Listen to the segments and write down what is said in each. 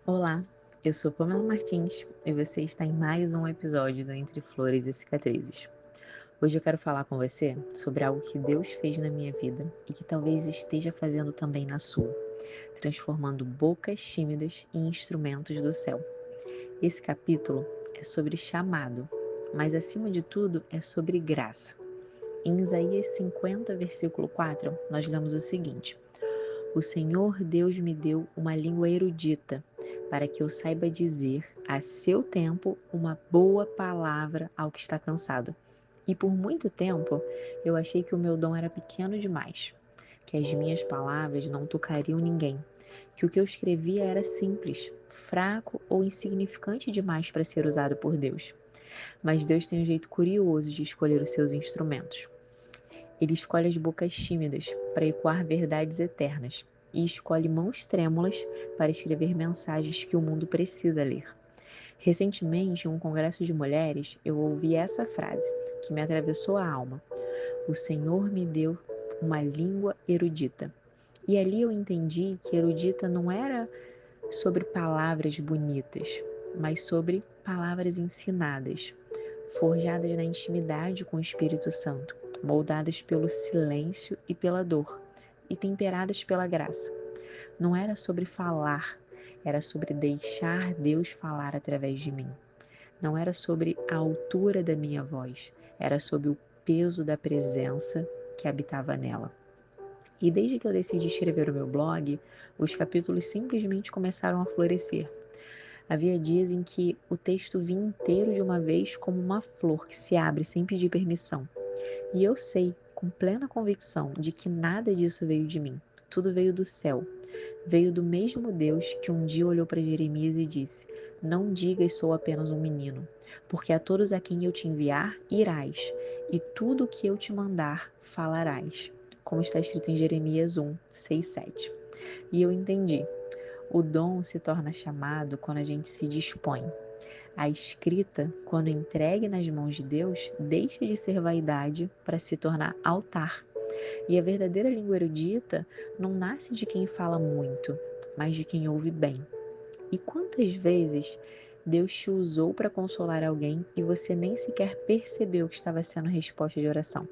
Olá, eu sou Pamela Martins e você está em mais um episódio do Entre Flores e Cicatrizes. Hoje eu quero falar com você sobre algo que Deus fez na minha vida e que talvez esteja fazendo também na sua, transformando bocas tímidas em instrumentos do céu. Esse capítulo é sobre chamado, mas acima de tudo é sobre graça. Em Isaías 50, versículo 4, nós lemos o seguinte: O Senhor Deus me deu uma língua erudita, para que eu saiba dizer a seu tempo uma boa palavra ao que está cansado. E por muito tempo eu achei que o meu dom era pequeno demais, que as minhas palavras não tocariam ninguém, que o que eu escrevia era simples, fraco ou insignificante demais para ser usado por Deus. Mas Deus tem um jeito curioso de escolher os seus instrumentos. Ele escolhe as bocas tímidas para ecoar verdades eternas e escolhe mãos trêmulas para escrever mensagens que o mundo precisa ler. Recentemente, em um congresso de mulheres, eu ouvi essa frase, que me atravessou a alma: O Senhor me deu uma língua erudita. E ali eu entendi que erudita não era sobre palavras bonitas, mas sobre palavras ensinadas, forjadas na intimidade com o Espírito Santo, moldadas pelo silêncio e pela dor, e temperadas pela graça. Não era sobre falar, era sobre deixar Deus falar através de mim. Não era sobre a altura da minha voz, era sobre o peso da presença que habitava nela. E desde que eu decidi escrever o meu blog, os capítulos simplesmente começaram a florescer. Havia dias em que o texto vinha inteiro de uma vez como uma flor que se abre sem pedir permissão. E eu sei, com plena convicção, de que nada disso veio de mim. Tudo veio do céu. Veio do mesmo Deus que um dia olhou para Jeremias e disse: Não digas sou apenas um menino, porque a todos a quem eu te enviar, irás, e tudo o que eu te mandar, falarás. Como está escrito em Jeremias 1, 6, 7. E eu entendi. O dom se torna chamado quando a gente se dispõe. A escrita, quando entregue nas mãos de Deus, deixa de ser vaidade para se tornar altar. E a verdadeira língua erudita não nasce de quem fala muito, mas de quem ouve bem. E quantas vezes Deus te usou para consolar alguém e você nem sequer percebeu que estava sendo resposta de oração?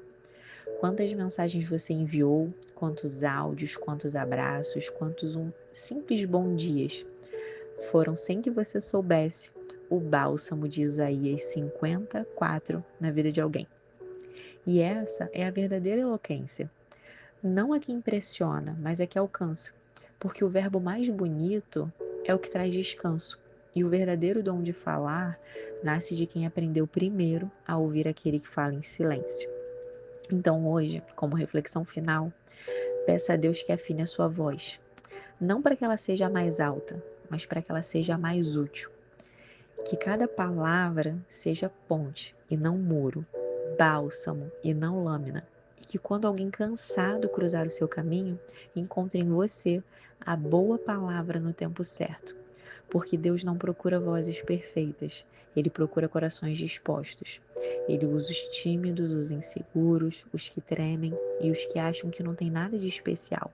Quantas mensagens você enviou, quantos áudios, quantos abraços, quantos simples bom dias foram sem que você soubesse o bálsamo de Isaías 54 na vida de alguém. E essa é a verdadeira eloquência. Não a que impressiona, mas a que alcança. Porque o verbo mais bonito é o que traz descanso. E o verdadeiro dom de falar nasce de quem aprendeu primeiro a ouvir aquele que fala em silêncio. Então hoje, como reflexão final, peça a Deus que afine a sua voz. Não para que ela seja mais alta, mas para que ela seja mais útil. Que cada palavra seja ponte e não muro, bálsamo e não lâmina. E que quando alguém cansado cruzar o seu caminho, encontre em você a boa palavra no tempo certo. Porque Deus não procura vozes perfeitas, Ele procura corações dispostos. Ele usa os tímidos, os inseguros, os que tremem e os que acham que não tem nada de especial.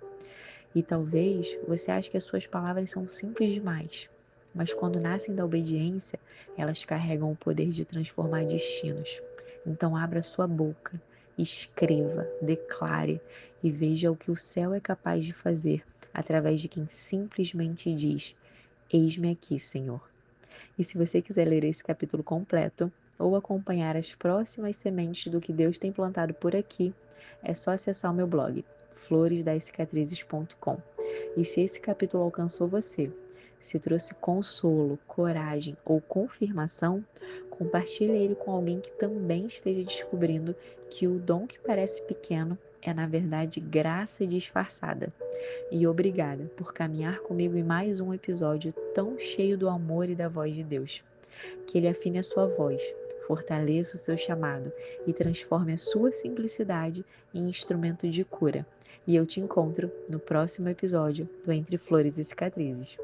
E talvez você ache que as suas palavras são simples demais, mas quando nascem da obediência, elas carregam o poder de transformar destinos. Então abra sua boca, escreva, declare e veja o que o céu é capaz de fazer através de quem simplesmente diz: Eis-me aqui, Senhor. E se você quiser ler esse capítulo completo ou acompanhar as próximas sementes do que Deus tem plantado por aqui, é só acessar o meu blog, floresdascicatrizes.com. E se esse capítulo alcançou você, se trouxe consolo, coragem ou confirmação, compartilhe ele com alguém que também esteja descobrindo que o dom que parece pequeno é, na verdade, graça disfarçada. E obrigada por caminhar comigo em mais um episódio tão cheio do amor e da voz de Deus. Que Ele afine a sua voz, fortaleça o seu chamado e transforme a sua simplicidade em instrumento de cura. E eu te encontro no próximo episódio do Entre Flores e Cicatrizes.